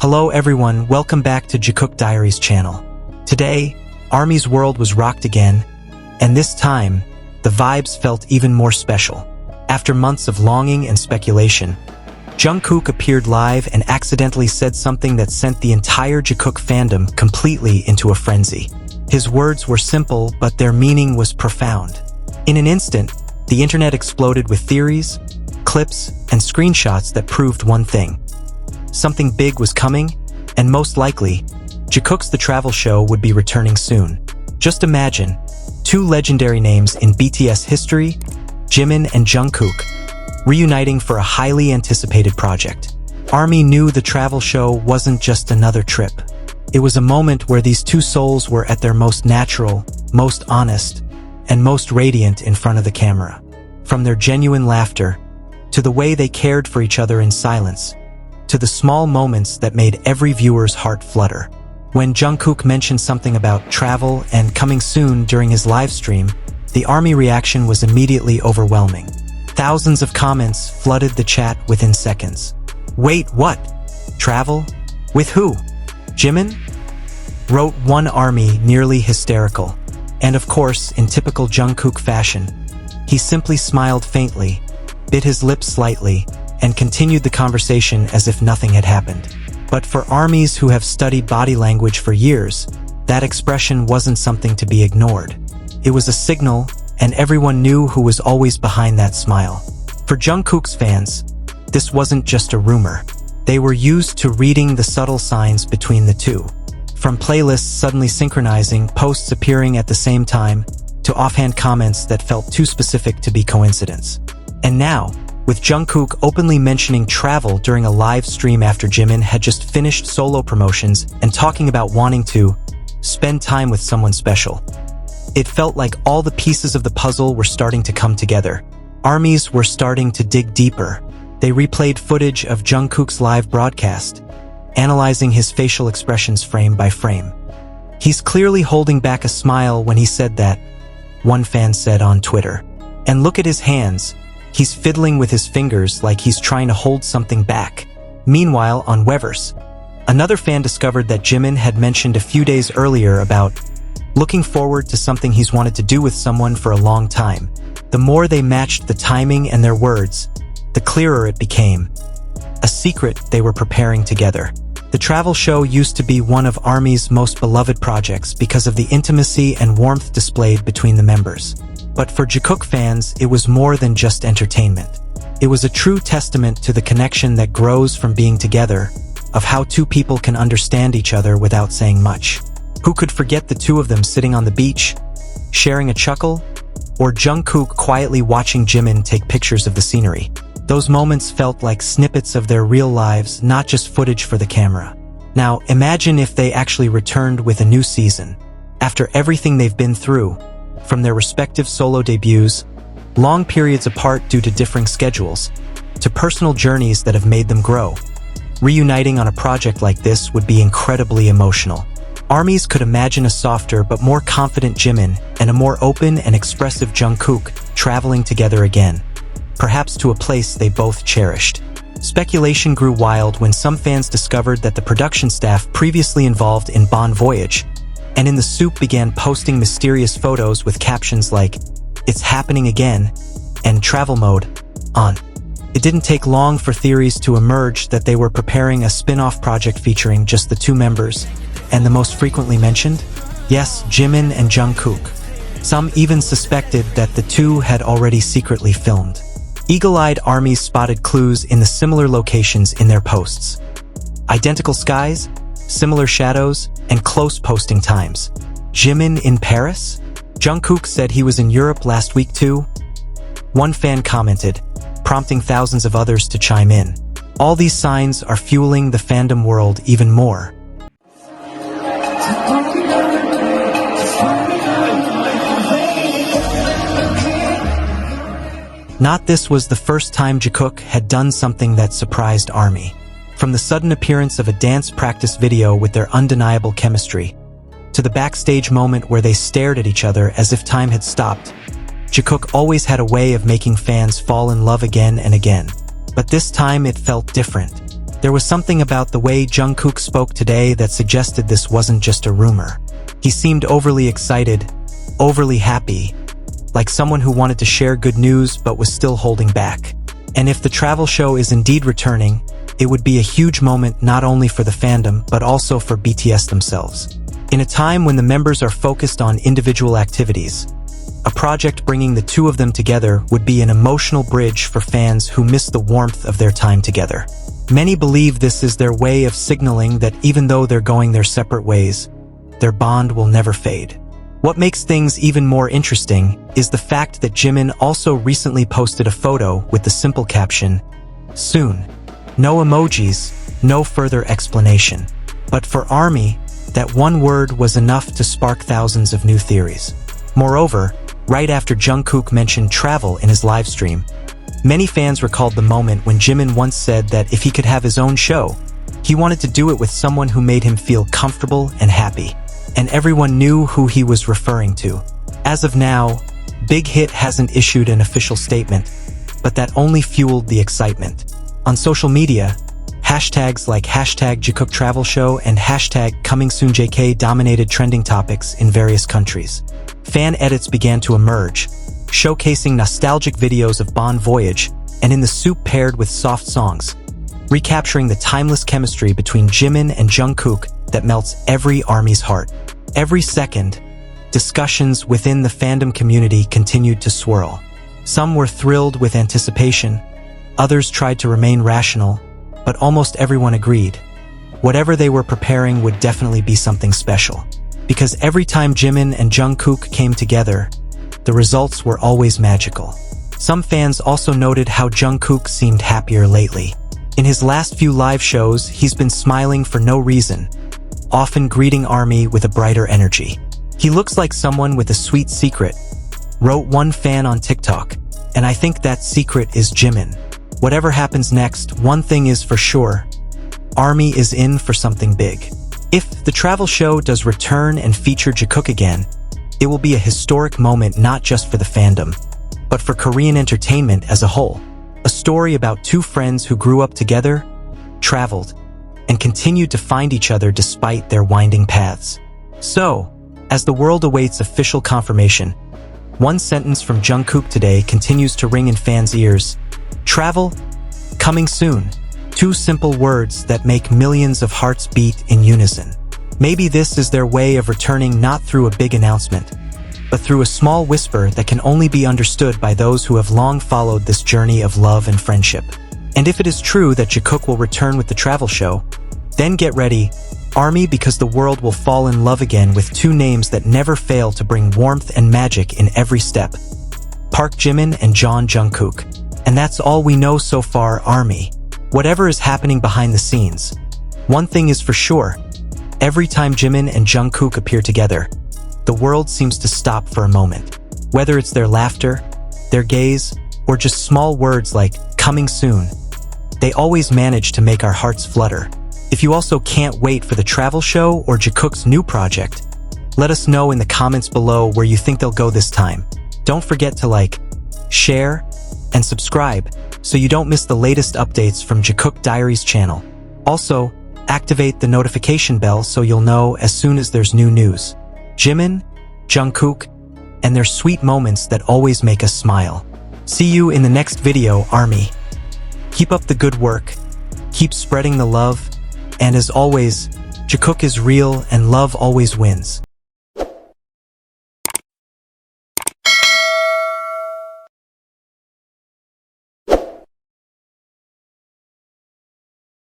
Hello everyone, welcome back to Jikook Diaries Channel. Today, ARMY's world was rocked again, and this time, the vibes felt even more special. After months of longing and speculation, Jungkook appeared live and accidentally said something that sent the entire Jikook fandom completely into a frenzy. His words were simple, but their meaning was profound. In an instant, the internet exploded with theories, clips, and screenshots that proved one thing. Something big was coming, and most likely, Jikook's The Travel Show would be returning soon. Just imagine, two legendary names in BTS history, Jimin and Jungkook, reuniting for a highly anticipated project. ARMY knew The Travel Show wasn't just another trip. It was a moment where these two souls were at their most natural, most honest, and most radiant in front of the camera. From their genuine laughter, to the way they cared for each other in silence, to the small moments that made every viewer's heart flutter. When Jungkook mentioned something about travel and coming soon during his live stream, the ARMY reaction was immediately overwhelming. Thousands of comments flooded the chat within seconds. Wait, what? Travel? With who? Jimin? Wrote one ARMY, nearly hysterical. And of course, in typical Jungkook fashion, he simply smiled faintly, bit his lips slightly, and continued the conversation as if nothing had happened. But for ARMYs who have studied body language for years, that expression wasn't something to be ignored. It was a signal, and everyone knew who was always behind that smile. For Jungkook's fans, this wasn't just a rumor. They were used to reading the subtle signs between the two. From playlists suddenly synchronizing, posts appearing at the same time, to offhand comments that felt too specific to be coincidence. And now, with Jungkook openly mentioning travel during a live stream after Jimin had just finished solo promotions and talking about wanting to spend time with someone special, it felt like all the pieces of the puzzle were starting to come together. ARMYs were starting to dig deeper. They replayed footage of Jungkook's live broadcast, analyzing his facial expressions frame by frame. He's clearly holding back a smile when he said that, one fan said on Twitter. And look at his hands. He's fiddling with his fingers like he's trying to hold something back. Meanwhile, on Weverse, another fan discovered that Jimin had mentioned a few days earlier about looking forward to something he's wanted to do with someone for a long time. The more they matched the timing and their words, the clearer it became. A secret they were preparing together. The Travel Show used to be one of ARMY's most beloved projects because of the intimacy and warmth displayed between the members. But for Jikook fans, it was more than just entertainment. It was a true testament to the connection that grows from being together, of how two people can understand each other without saying much. Who could forget the two of them sitting on the beach, sharing a chuckle, or Jungkook quietly watching Jimin take pictures of the scenery? Those moments felt like snippets of their real lives, not just footage for the camera. Now, imagine if they actually returned with a new season. After everything they've been through, from their respective solo debuts, long periods apart due to differing schedules, to personal journeys that have made them grow, reuniting on a project like this would be incredibly emotional. ARMYs could imagine a softer but more confident Jimin and a more open and expressive Jungkook traveling together again, perhaps to a place they both cherished. Speculation grew wild when some fans discovered that the production staff previously involved in Bon Voyage and in the soup began posting mysterious photos with captions like, "It's happening again," and "Travel Mode on." It didn't take long for theories to emerge that they were preparing a spin-off project featuring just the two members, and the most frequently mentioned? Yes, Jimin and Jungkook. Some even suspected that the two had already secretly filmed. Eagle-eyed ARMYs spotted clues in the similar locations in their posts. Identical skies, similar shadows, and close posting times. Jimin in Paris? Jungkook said he was in Europe last week too? One fan commented, prompting thousands of others to chime in. All these signs are fueling the fandom world even more. Not this was the first time Jikook had done something that surprised ARMY. From the sudden appearance of a dance practice video with their undeniable chemistry, to the backstage moment where they stared at each other as if time had stopped, Jikook always had a way of making fans fall in love again and again. But this time it felt different. There was something about the way Jungkook spoke today that suggested this wasn't just a rumor. He seemed overly excited, overly happy, like someone who wanted to share good news but was still holding back. And if the travel show is indeed returning, it would be a huge moment not only for the fandom but also for BTS themselves. In a time when the members are focused on individual activities, a project bringing the two of them together would be an emotional bridge for fans who miss the warmth of their time together. Many believe this is their way of signaling that even though they're going their separate ways, their bond will never fade. What makes things even more interesting is the fact that Jimin also recently posted a photo with the simple caption, "Soon." No emojis, no further explanation. But for ARMY, that one word was enough to spark thousands of new theories. Moreover, right after Jungkook mentioned travel in his livestream, many fans recalled the moment when Jimin once said that if he could have his own show, he wanted to do it with someone who made him feel comfortable and happy. And everyone knew who he was referring to. As of now, Big Hit hasn't issued an official statement, but that only fueled the excitement. On social media, hashtags like #Jikook Travel Show and #ComingSoonJK dominated trending topics in various countries. Fan edits began to emerge, showcasing nostalgic videos of Bon Voyage and In the Soup paired with soft songs, recapturing the timeless chemistry between Jimin and Jungkook that melts every ARMY's heart. Every second, discussions within the fandom community continued to swirl. Some were thrilled with anticipation, others tried to remain rational, but almost everyone agreed. Whatever they were preparing would definitely be something special. Because every time Jimin and Jungkook came together, the results were always magical. Some fans also noted how Jungkook seemed happier lately. In his last few live shows, he's been smiling for no reason, often greeting ARMY with a brighter energy. "He looks like someone with a sweet secret," wrote one fan on TikTok, and I think that secret is Jimin. Whatever happens next, one thing is for sure, ARMY is in for something big. If the travel show does return and feature Jikook again, it will be a historic moment not just for the fandom, but for Korean entertainment as a whole. A story about two friends who grew up together, traveled, and continued to find each other despite their winding paths. So, as the world awaits official confirmation, one sentence from Jungkook today continues to ring in fans' ears. Travel, coming soon. Two simple words that make millions of hearts beat in unison. Maybe this is their way of returning not through a big announcement, but through a small whisper that can only be understood by those who have long followed this journey of love and friendship. And if it is true that Jikook will return with the travel show, then get ready, ARMY, because the world will fall in love again with two names that never fail to bring warmth and magic in every step. Park Jimin and John Jungkook. And that's all we know so far, ARMY. Whatever is happening behind the scenes, one thing is for sure, every time Jimin and Jungkook appear together, the world seems to stop for a moment. Whether it's their laughter, their gaze, or just small words like "coming soon," they always manage to make our hearts flutter. If you also can't wait for the travel show or Jikook's new project, let us know in the comments below where you think they'll go this time. Don't forget to like, share, and subscribe so you don't miss the latest updates from Jikook Diaries Channel. Also, activate the notification bell so you'll know as soon as there's new news. Jimin, Jungkook, and their sweet moments that always make us smile. See you in the next video, ARMY. Keep up the good work, keep spreading the love, and as always, Jikook is real and love always wins.